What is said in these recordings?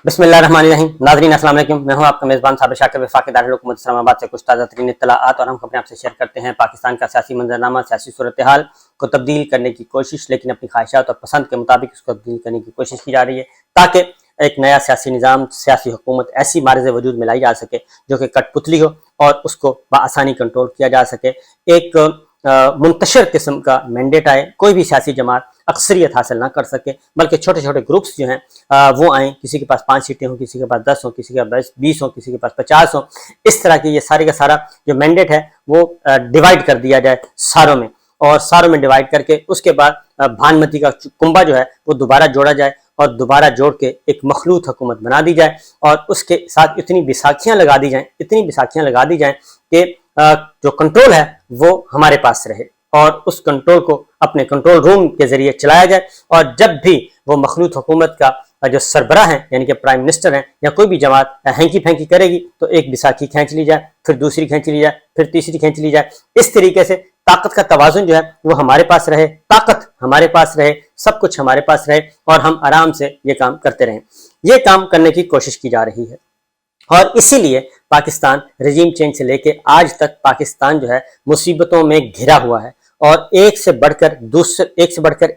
बिस्मिल्लाहिर्रहमानिर्रहीम। नाज़रीन अस्सलाम वालेकुम, मैं हूं आपका मेज़बान साबिर शाकिर वफाक़ी दारुल हुकूमत इस्लामाबाद से कुछ ताज़ा तरीन इत्तलाआत और हम खबरें आपसे शेयर करते हैं। पाकिस्तान का सियासी मंजरनामा, सियासी सूरत हाल को तब्दील करने की कोशिश, लेकिन अपनी ख्वाहिशात और पसंद के मुताबिक उसको तब्दील करने की कोशिश की जा रही है ताकि एक नया सियासी निज़ाम, सियासी हुकूमत ऐसी मारज़ वजूद में लाई जा सके जो कि कठपुतली हो और उसको बआसानी कंट्रोल किया जा सके। एक मुंतशिर किस्म का मैंडेट आए, कोई भी सियासी जमात अक्सरियत हासिल ना कर सके, बल्कि छोटे छोटे ग्रुप्स जो हैं वो आएँ, किसी के पास 5 सीटें हों, किसी के पास 10 हों, किसी के पास 20 हों, किसी के पास 50 हों। इस तरह की ये सारे का सारा जो मैंडेट है वो डिवाइड कर दिया जाए सारों में, और सारों में डिवाइड करके उसके बाद भानमती का कुंभा जो है वो दोबारा जोड़ा जाए और दोबारा जोड़ के एक मखलूत हुकूमत बना दी जाए और उसके साथ इतनी बिसाखियाँ लगा दी जाएं, इतनी बिसाखियाँ लगा दी जाएं कि जो कंट्रोल है वो हमारे पास रहे और उस कंट्रोल को अपने कंट्रोल रूम के जरिए चलाया जाए। और जब भी वो मखलूत हुकूमत का जो सरबराह है यानी कि प्राइम मिनिस्टर हैं या कोई भी जमात हैंकी फैंकी करेगी तो एक बिसाखी खींच ली जाए, फिर दूसरी खींच ली जाए, फिर तीसरी खींच ली जाए। इस तरीके से ताकत का तवाजुन जो है वो हमारे पास रहे, ताकत हमारे पास रहे, सब कुछ हमारे पास रहे और हम आराम से ये काम करते रहें। ये काम करने की कोशिश की जा रही है और इसीलिए पाकिस्तान रजीम चेंज से लेके आज तक पाकिस्तान जो है मुसीबतों में घिरा हुआ है और एक से बढ़कर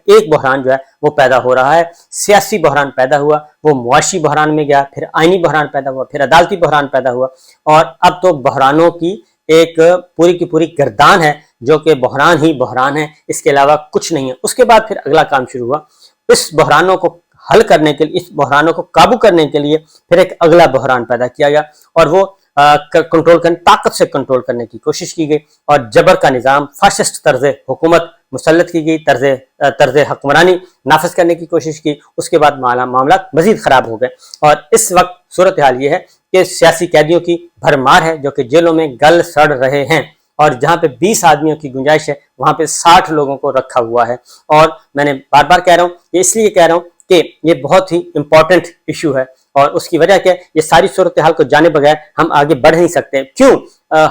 एक बहरान जो है वो पैदा हो रहा है। सियासी बहरान पैदा हुआ, वो मुआशी बहरान में गया, फिर आइनी बहरान पैदा हुआ, फिर अदालती बहरान पैदा हुआ और अब तो बहरानों की एक पूरी की पूरी गर्दान है जो कि बहरान ही बहरान है, इसके अलावा कुछ नहीं है। उसके बाद फिर अगला काम शुरू हुआ, इस बहरानों को हल करने के लिए, इस बहरानों को काबू करने के लिए फिर एक अगला बहरान पैदा किया गया और वो कंट्रोल करने, ताकत से कंट्रोल करने की कोशिश की गई और जबर का निज़ाम, फाशिस्ट तर्ज हुकूमत मुसल्लत की गई, तर्ज हुक्मरानी नाफिज करने की कोशिश की। उसके बाद मामला मजीद ख़राब हो गए और इस वक्त सूरत हाल ये है कि सियासी कैदियों की भरमार है जो कि जेलों में गल सड़ रहे हैं और जहाँ पे 20 आदमियों की गुंजाइश है वहाँ पे 60 लोगों को रखा हुआ है। और मैंने बार बार कह रहा हूँ, ये इसलिए कह रहा हूँ कि ये बहुत ही इंपॉर्टेंट इशू है और उसकी वजह क्या है, ये सारी सूरत हाल को जाने बगैर हम आगे बढ़ नहीं सकते। क्यों?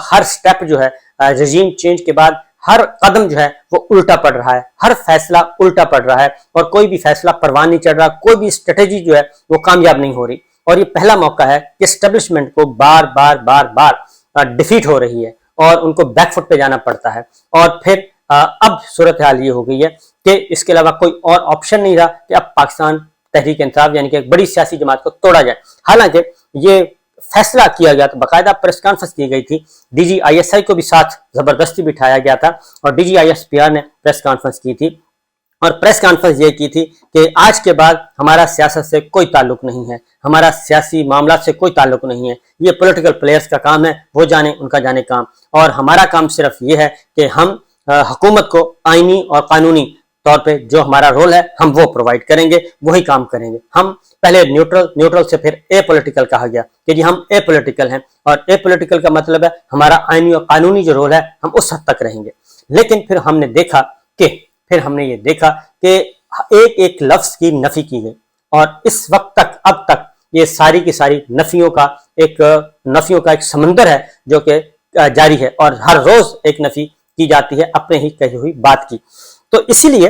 हर स्टेप जो है रजीम चेंज के बाद हर कदम जो है वो उल्टा पड़ रहा है, हर फैसला उल्टा पड़ रहा है और कोई भी फैसला परवान नहीं चढ़ रहा, कोई भी स्ट्रेटेजी जो है वो कामयाब नहीं हो रही और ये पहला मौका है कि एस्टेब्लिशमेंट को बार बार डिफीट हो रही है और उनको बैकफुट पे जाना पड़ता है। और फिर अब सूरत हाल ये हो गई है कि इसके अलावा कोई और ऑप्शन नहीं रहा कि अब पाकिस्तान तहरीक इंसाफ यानी कि एक बड़ी सियासी जमात को तोड़ा जाए। हालांकि ये फैसला किया गया तो बाकायदा प्रेस कॉन्फ्रेंस की गई थी, DGISI को भी साथ जबरदस्ती बिठाया गया था और DGISPR ने प्रेस कॉन्फ्रेंस की थी और प्रेस कॉन्फ्रेंस ये की थी कि आज के बाद हमारा सियासत से कोई ताल्लुक नहीं है, हमारा सियासी मामला से कोई ताल्लुक नहीं है, ये पॉलिटिकल प्लेयर्स का काम है, वो जाने उनका जाने काम, और हमारा काम सिर्फ ये है कि हम हुकूमत को आईनी और कानूनी तौर पे जो हमारा रोल है हम वो प्रोवाइड करेंगे, वही काम करेंगे। हम पहले न्यूट्रल से फिर एपॉलिटिकल कहा गया कि जी हम एपॉलिटिकल हैं और एपॉलिटिकल का मतलब है हमारा आईनी और कानूनी जो रोल है हम उस हद तक रहेंगे। लेकिन फिर हमने ये देखा कि एक एक लफ्ज की नफी की गई और इस वक्त तक, अब तक ये सारी की सारी नफियों का एक समंदर है जो कि जारी है और हर रोज एक नफी की जाती है अपने ही कही हुई बात की। तो इसीलिए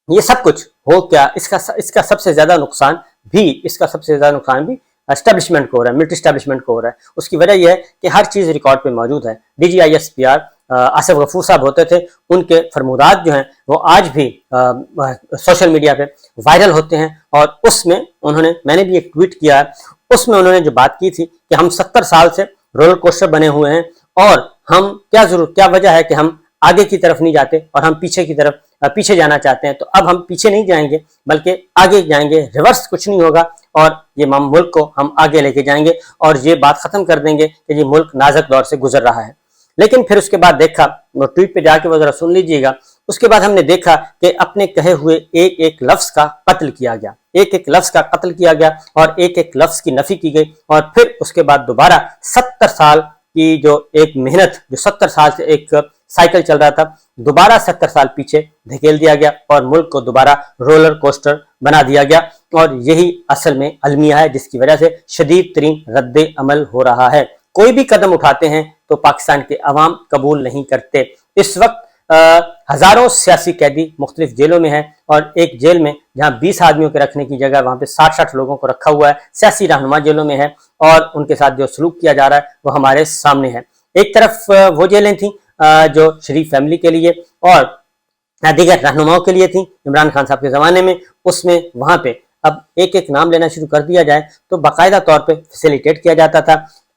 ये सब कुछ हो क्या, इसका सबसे ज्यादा नुकसान भी एस्टेब्लिशमेंट को हो रहा है, मिलिट्री एस्टेब्लिशमेंट को हो रहा है। उसकी वजह यह है कि हर चीज रिकॉर्ड पे मौजूद है। DGISPR आसिफ गफूर साहब होते थे, उनके फरमूदात जो हैं वो आज भी सोशल मीडिया पे वायरल होते हैं और उसमें मैंने भी एक ट्वीट किया है, उसमें उन्होंने जो बात की थी कि हम 70 साल से रोलर कोस्टर बने हुए हैं और हम क्या वजह है कि हम आगे की तरफ नहीं जाते और हम पीछे जाना चाहते हैं। तो अब हम पीछे नहीं जाएंगे बल्कि आगे जाएंगे, रिवर्स कुछ नहीं होगा और ये मुल्क को हम आगे लेके जाएंगे और ये बात खत्म कर देंगे कि ये मुल्क नाजुक दौर से गुजर रहा है। लेकिन फिर उसके बाद देखा, वो ट्वीट पे जाके वो जरा सुन लीजिएगा, उसके बाद हमने देखा कि अपने कहे हुए एक एक लफ्ज का कत्ल किया गया, एक एक लफ्ज का कत्ल किया गया और एक एक लफ्ज की नफी की गई और फिर उसके बाद दोबारा 70 साल की जो एक मेहनत, जो 70 साल से एक साइकिल चल रहा था, दोबारा 70 साल पीछे धकेल दिया गया और मुल्क को दोबारा रोलर कोस्टर बना दिया गया। और यही असल में अलमिया है जिसकी वजह से शदीद तरीन रद्द अमल हो रहा है। कोई भी कदम उठाते हैं तो पाकिस्तान के अवाम कबूल नहीं करते। इस वक्त हजारों सियासी कैदी मुख्तलिफ जेलों में हैं और एक जेल में जहां 20 आदमियों के रखने की जगह वहां पे 60-60 लोगों को रखा हुआ है। सियासी रहनुमा जेलों में है और उनके साथ जो सलूक किया जा रहा है वो हमारे सामने है। एक तरफ वो जेलें थी जो शरीफ फैमिली के लिए और दीगर रहनुमाओं के लिए थी इमरान खान साहब के ज़माने में, उसमें वहाँ पे अब एक एक नाम लेना शुरू कर दिया जाए तो बाकायदा तौर पे फैसिलिटेट किया जाता था।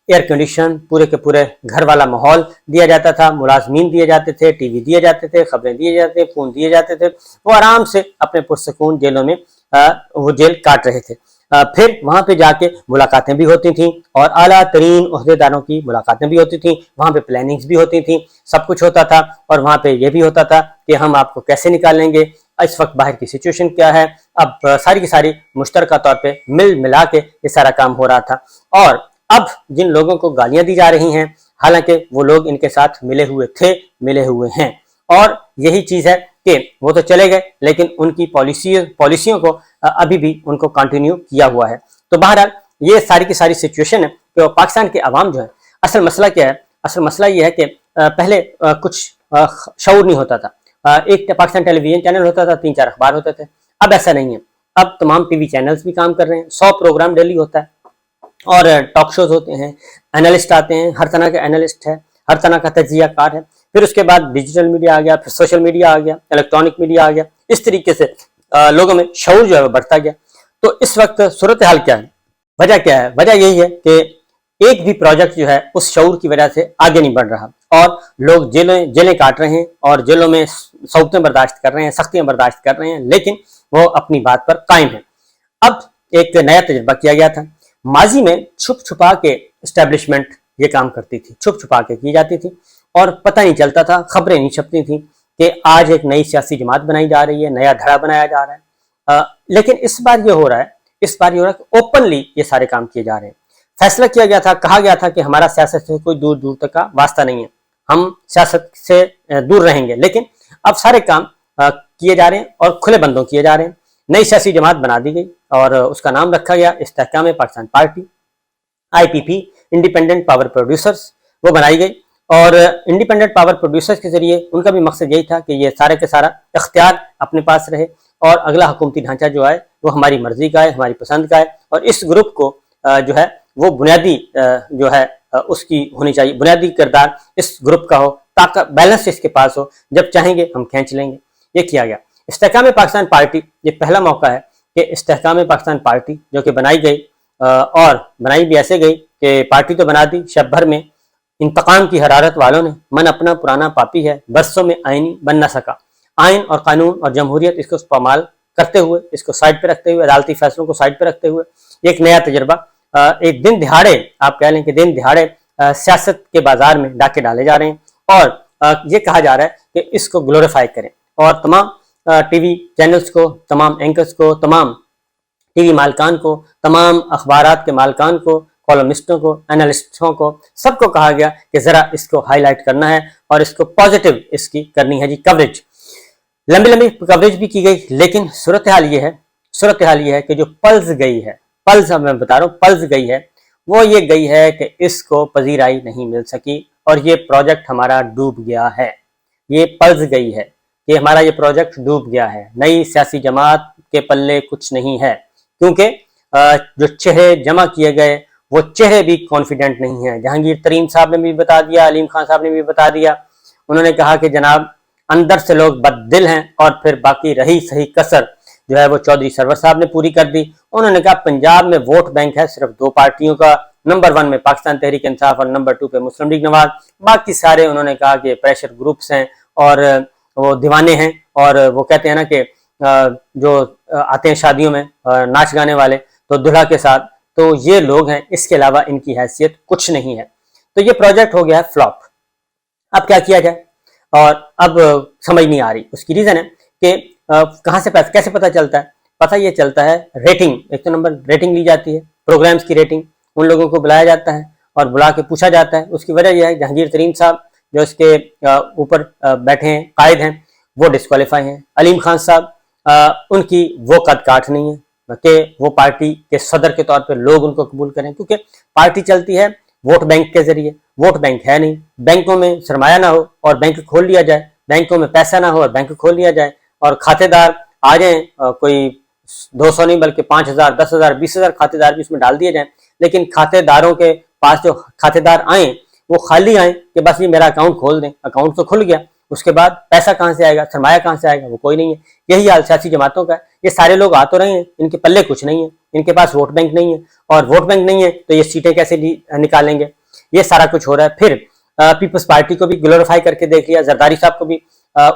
एयर कंडीशन, पूरे के पूरे घर वाला माहौल दिया जाता था, मुलाजमीन दिए जाते थे, टीवी दिए जाते थे, खबरें दिए जाते थे, फ़ोन दिए जाते थे। वो आराम से अपने पुरसकून जेलों में वो जेल काट रहे थे। फिर वहाँ पे जाके मुलाकातें भी होती थीं और आला तरीन ओहदेदारों की मुलाकातें भी होती थीं, वहाँ पे प्लानिंग्स भी होती थीं, सब कुछ होता था। और वहाँ पे ये भी होता था कि हम आपको कैसे निकालेंगे, इस वक्त बाहर की सिचुएशन क्या है। अब सारी की सारी मुश्तरका तौर पे मिल मिला के ये सारा काम हो रहा था। और अब जिन लोगों को गालियां दी जा रही हैं, हालांकि वो लोग इनके साथ मिले हुए थे, मिले हुए हैं, और यही चीज़ है कि वो तो चले गए लेकिन उनकी पॉलिसियों को अभी भी उनको कंटिन्यू किया हुआ है। तो बहरहाल ये सारी की सारी सिचुएशन है कि पाकिस्तान के अवाम जो है, असल मसला क्या है, असल मसला ये है कि पहले कुछ शऊर नहीं होता था। एक पाकिस्तान टेलीविजन चैनल होता था, 3-4 अखबार होते थे। अब ऐसा नहीं है, अब तमाम टीवी चैनल्स भी काम कर रहे हैं, 100 प्रोग्राम डेली होता है और टॉक शोज होते हैं, एनालिस्ट आते हैं, हर तरह के एनालिस्ट है, हर तरह का तज्जियाकार है। फिर उसके बाद डिजिटल मीडिया आ गया, फिर सोशल मीडिया आ गया, इलेक्ट्रॉनिक मीडिया आ गया। इस तरीके से लोगों में शऊर जो है वो बढ़ता गया। तो इस वक्त सूरत हाल क्या है, वजह क्या है? वजह यही है कि एक भी प्रोजेक्ट जो है उस शऊर की वजह से आगे नहीं बढ़ रहा और लोग जेलें काट रहे हैं और जेलों में सौतें बर्दाश्त कर रहे हैं, सख्तियां बर्दाश्त कर रहे हैं, लेकिन वो अपनी बात पर कायम है। अब एक नया तजुर्बा किया गया था। माजी में छुप छुपा के एस्टेब्लिशमेंट ये काम करती थी, छुप छुपा के की जाती थी और पता नहीं चलता था, खबरें नहीं छपती थी कि आज एक नई सियासी जमात बनाई जा रही है, नया धड़ा बनाया जा रहा है। लेकिन इस बार ये हो रहा है कि ओपनली ये सारे काम किए जा रहे हैं। फैसला किया गया था, कहा गया था कि हमारा सियासत से कोई दूर दूर तक का वास्ता नहीं है, हम सियासत से दूर रहेंगे, लेकिन अब सारे काम किए जा रहे हैं और खुले बंदों किए जा रहे हैं। नई सियासी जमात बना दी गई और उसका नाम रखा गया Istehkam Pakistan Party, IPP, independent power producers, वो बनाई गई। और इंडिपेंडेंट पावर प्रोड्यूसर्स के जरिए उनका भी मकसद यही था कि ये सारे के सारा इख्तियार अपने पास रहे और अगला हुकूमती ढांचा जो है वो हमारी मर्जी का है, हमारी पसंद का है। और इस ग्रुप को जो है वो बुनियादी जो है उसकी होनी चाहिए, बुनियादी किरदार इस ग्रुप का हो, ताकि बैलेंस इसके पास हो, जब चाहेंगे हम खींच लेंगे। ये किया गया। इस्तेहकाम पाकिस्तान पार्टी, ये पहला मौका है कि इस्तेहकाम पाकिस्तान पार्टी जो कि बनाई गई और बनाई भी ऐसे गई कि पार्टी तो बना दी, शब भर में इंतकाम की हरारत वालों ने, मन अपना पुराना पापी है, बरसों में आईनी बन न सका। आइन और कानून और जमहूरियत इसको इस्तेमाल करते हुए, इसको साइड पे रखते हुए, अदालती फैसलों को साइड पे रखते हुए एक नया तजर्बा, एक दिन दिहाड़े, आप कह लें कि दिन दिहाड़े सियासत के बाजार में डाके डाले जा रहे हैं और ये कहा जा रहा है कि इसको ग्लोरीफाई करें और तमाम टीवी चैनल्स को, तमाम एंकर्स को, तमाम टीवी मालकान को, तमाम अखबारात के मालकान को, कॉलमिस्टों को, एनालिस्टों को, सबको कहा गया कि ज़रा इसको हाईलाइट करना है और इसको पॉजिटिव इसकी करनी है जी कवरेज। लंबी लंबी कवरेज भी की गई, लेकिन सूरत हाल ये है कि जो पल्स गई है, पल्स मैं बता रहा हूँ, पल्स गई है, वो ये गई है कि इसको पजीराई नहीं मिल सकी और ये प्रोजेक्ट हमारा डूब गया है। ये पल्स गई है कि हमारा ये प्रोजेक्ट डूब गया है, नई सियासी जमात के पल्ले कुछ नहीं है, क्योंकि जो चेहरे जमा किए गए वो चेहरे भी कॉन्फिडेंट नहीं है। जहांगीर तरीन साहब ने भी बता दिया, अलीम खान साहब ने भी बता दिया, उन्होंने कहा कि जनाब अंदर से लोग बददिल हैं और फिर बाकी रही सही कसर जो है वो चौधरी सरवर साहब ने पूरी कर दी। उन्होंने कहा पंजाब में वोट बैंक है सिर्फ 2 पार्टियों का, नंबर 1 में पाकिस्तान तहरीक इंसाफ और नंबर 2 पे मुस्लिम लीग नवाज, बाकी सारे उन्होंने कहा कि प्रेशर ग्रुप्स हैं और वो दीवाने हैं और वो कहते हैं ना कि जो आते हैं शादियों में नाच गाने वाले तो दुल्हा के साथ, तो ये लोग हैं, इसके अलावा इनकी हैसियत कुछ नहीं है। तो ये प्रोजेक्ट हो गया है फ्लॉप। अब क्या किया जाए और अब समझ नहीं आ रही। उसकी रीज़न है कि कहाँ से कैसे पता चलता है? पता ये चलता है रेटिंग, एक तो नंबर रेटिंग ली जाती है, प्रोग्राम्स की रेटिंग, उन लोगों को बुलाया जाता है और बुला के पूछा जाता है। उसकी वजह यह है जहांगीर तरीन साहब जो इसके ऊपर बैठे हैं, कायद हैं, वो डिस्क्वालीफाई हैं। अलीम खान साहब उनकी वो कद काठ नहीं है कि वो पार्टी के सदर के तौर पर लोग उनको कबूल करें, क्योंकि पार्टी चलती है वोट बैंक के जरिए, वोट बैंक है नहीं, बैंकों में सरमाया ना हो और बैंक खोल लिया जाए, बैंकों में पैसा ना हो और बैंक खोल लिया जाए और खातेदार आ जाएं, कोई 200 नहीं बल्कि 5,000, 10,000, 20,000 खातेदार भी उसमें डाल दिए जाएं, लेकिन खातेदारों के पास जो खातेदार आए वो खाली आए कि बस ये मेरा अकाउंट खोल दें। अकाउंट तो खुल गया, उसके बाद पैसा कहाँ से आएगा, सरमाया कहाँ से आएगा, वो कोई नहीं है। यही हाल सियासी जमातों का है। ये सारे लोग आ तो रहे हैं, इनके पल्ले कुछ नहीं है, इनके पास वोट बैंक नहीं है, और वोट बैंक नहीं है तो ये सीटें कैसे निकालेंगे। ये सारा कुछ हो रहा है। फिर पीपल्स पार्टी को भी ग्लोरीफाई करके देख लिया, जरदारी साहब को भी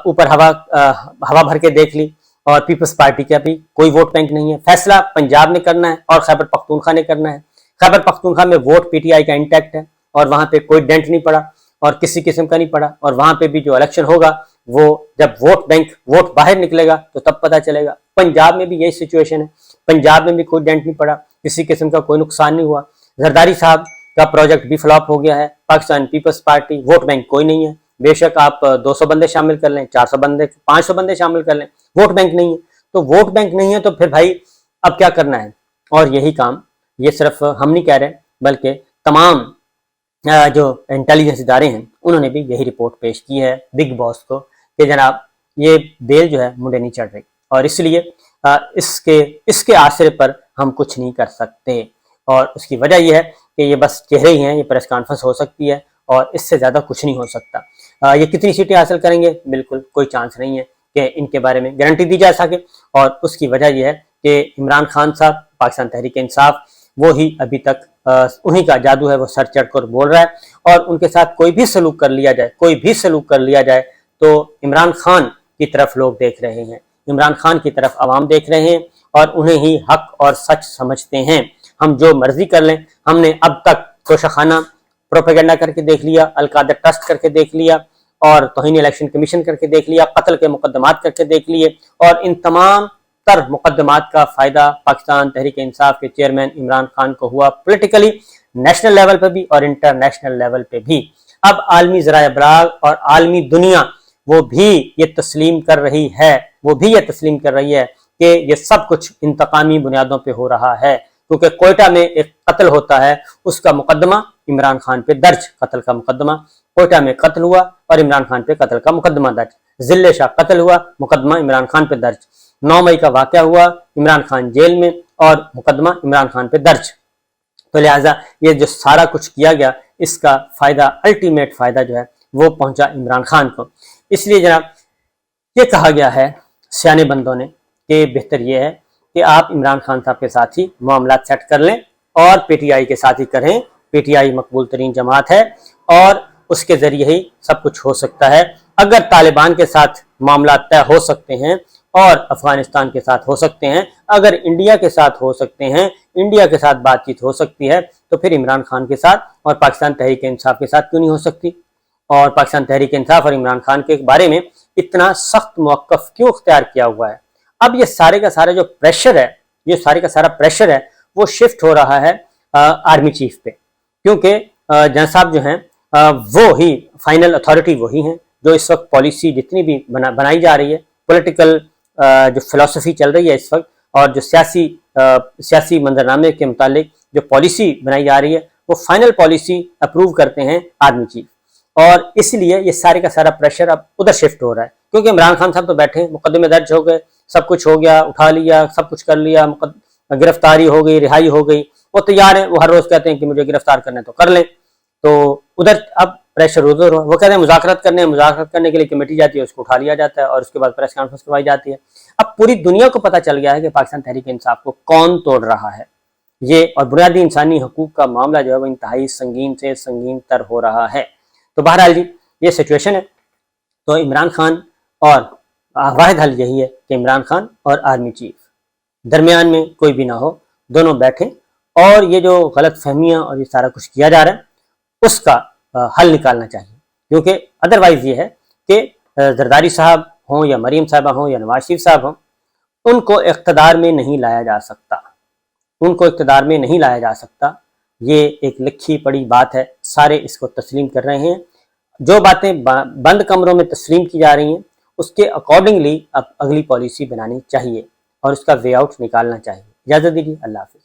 ऊपर हवा भर के देख ली, और पीपल्स पार्टी का भी कोई वोट बैंक नहीं है। फैसला पंजाब ने करना है और खैबर पख्तूनख्वा ने करना है। खैबर पख्तूनख्वा में वोट पीटीआई का इंटैक्ट है और वहां पे कोई डेंट नहीं पड़ा और किसी किस्म का नहीं पड़ा, और वहां पे भी जो इलेक्शन होगा वो जब वोट बाहर निकलेगा तो तब पता चलेगा। पंजाब में भी यही सिचुएशन है, पंजाब में भी कोई डेंट नहीं पड़ा, किसी किस्म का कोई नुकसान नहीं हुआ। जरदारी साहब का प्रोजेक्ट भी फ्लॉप हो गया है। पाकिस्तान पीपल्स पार्टी वोट बैंक कोई नहीं है, बेशक आप 200 बंदे शामिल कर लें, 400 बंदे, 500 बंदे शामिल कर लें, वोट बैंक नहीं है। तो वोट बैंक नहीं है तो फिर भाई अब क्या करना है। और यही काम, ये सिर्फ हम नहीं कह रहे बल्कि तमाम जो इंटेलिजेंस इदारे हैं उन्होंने भी यही रिपोर्ट पेश की है बिग बॉस को कि जनाब ये बेल जो है मुंडे नहीं चढ़ रही, और इसलिए इसके आसरे पर हम कुछ नहीं कर सकते। और उसकी वजह यह है कि ये बस चेहरे ही हैं, ये प्रेस कॉन्फ्रेंस हो सकती है और इससे ज़्यादा कुछ नहीं हो सकता। ये कितनी सीटें हासिल करेंगे, बिल्कुल कोई चांस नहीं है कि इनके बारे में गारंटी दी जा सके। और उसकी वजह यह है कि इमरान खान साहब, पाकिस्तान तहरीक इंसाफ, वो ही अभी तक उन्हीं का जादू है, वो सर चढ़ कर बोल रहा है, और उनके साथ कोई भी सलूक कर लिया जाए तो इमरान खान की तरफ लोग देख रहे हैं, इमरान खान की तरफ आवाम देख रहे हैं और उन्हें ही हक और सच समझते हैं। हम जो मर्जी कर लें, हमने अब तक तोशाखाना प्रोपेगेंडा करके देख लिया, अलकायदा ट्रस्ट करके देख लिया, और तौहीन इलेक्शन कमीशन करके देख लिया, कत्ल के मुकदमात करके देख लिए, और इन तमाम तर मुकदमात का फायदा पाकिस्तान तहरीक इंसाफ के चेयरमैन इमरान खान को हुआ, पॉलिटिकली नेशनल लेवल पर भी और इंटरनेशनल लेवल पे भी। अब आलमी ज़राए अबलाग और आलमी दुनिया वो भी ये तस्लीम कर रही है कि ये सब कुछ इंतकामी बुनियादों पे हो रहा है, क्योंकि कोयटा में एक कत्ल होता है, उसका मुकदमा इमरान खान पे दर्ज, कत्ल का मुकदमा, कोयटा में कत्ल हुआ और इमरान खान पे कत्ल का मुकदमा दर्ज, जिले शाह कत्ल हुआ, मुकदमा इमरान खान पे दर्ज, 9 मई का वाकया हुआ, इमरान खान जेल में और मुकदमा इमरान खान पे दर्ज। तो लिहाजा ये जो सारा कुछ किया गया, इसका फायदा, अल्टीमेट फायदा जो है वो पहुंचा इमरान खान को। इसलिए जनाब ये कहा गया है सियाने बंदों ने कि बेहतर ये है कि आप इमरान खान साहब के साथ ही मामला सेट कर लें और पीटीआई के साथ ही करें। पीटीआई मकबूल तरीन जमात है और उसके जरिए ही सब कुछ हो सकता है। अगर तालिबान के साथ मामला तय हो सकते हैं और अफगानिस्तान के साथ हो सकते हैं, अगर इंडिया के साथ हो सकते हैं, इंडिया के साथ बातचीत हो सकती है, तो फिर इमरान खान के साथ और पाकिस्तान तहरीक इंसाफ के साथ क्यों नहीं हो सकती। और पाकिस्तान तहरीक इंसाफ और इमरान खान के बारे में इतना सख्त मौक़िफ़ क्यों इख्तियार किया हुआ है। अब ये सारे का सारा जो प्रेशर है, ये सारे का सारा प्रेशर है वो शिफ्ट हो रहा है आर्मी चीफ पे, क्योंकि जन साहब जो हैं वो ही फाइनल अथॉरिटी वही हैं जो इस वक्त पॉलिसी जितनी भी बनाई जा रही है, पॉलिटिकल जो फिलॉसफी चल रही है इस वक्त, और जो सियासी मंजरनामे के मुतालिक जो पॉलिसी बनाई जा रही है, वो फाइनल पॉलिसी अप्रूव करते हैं आर्मी चीफ। और इसलिए ये सारे का सारा प्रेशर अब उधर शिफ्ट हो रहा है, क्योंकि इमरान खान साहब तो बैठे हैं, मुकदमे दर्ज हो गए, सब कुछ हो गया, उठा लिया, सब कुछ कर लिया, गिरफ्तारी हो गई, रिहाई हो गई, वो तैयार है, वो हर रोज कहते हैं कि मुझे गिरफ्तार करना है तो कर लें। तो उधर अब प्रेशर उधर हो, वो कहते हैं मुज़ाकरात करने के लिए कमेटी जाती है, उसको उठा लिया जाता है और उसके बाद प्रेस कॉन्फ्रेंस करवाई जाती है। अब पूरी दुनिया को पता चल गया है कि पाकिस्तान तहरीक इंसाफ को कौन तोड़ रहा है ये, और बुनियादी इंसानी हकूक का मामला जो है वो इंतहाई संगीन से संगीन तर हो रहा है। तो बहरहाल जी ये सिचुएशन है। तो इमरान खान और वाहिद हल यही है कि इमरान खान और आर्मी चीफ दरमियान में कोई भी ना हो, दोनों बैठें और ये जो गलत फहमियाँ और ये सारा कुछ किया जा रहा है उसका हल निकालना चाहिए। क्योंकि अदरवाइज ये है कि जरदारी साहब हों या मरीम साहबा हों या नवाज शरीफ साहब हों, उनको इक़्तिदार में नहीं लाया जा सकता, ये एक लिखी पड़ी बात है, सारे इसको तस्लीम कर रहे हैं। जो बातें बंद कमरों में तस्लीम की जा रही हैं उसके अकॉर्डिंगली अब अगली पॉलिसी बनानी चाहिए और उसका वे आउट निकालना चाहिए। इजाज़त दीजिए, अल्लाह हाफ़िज़।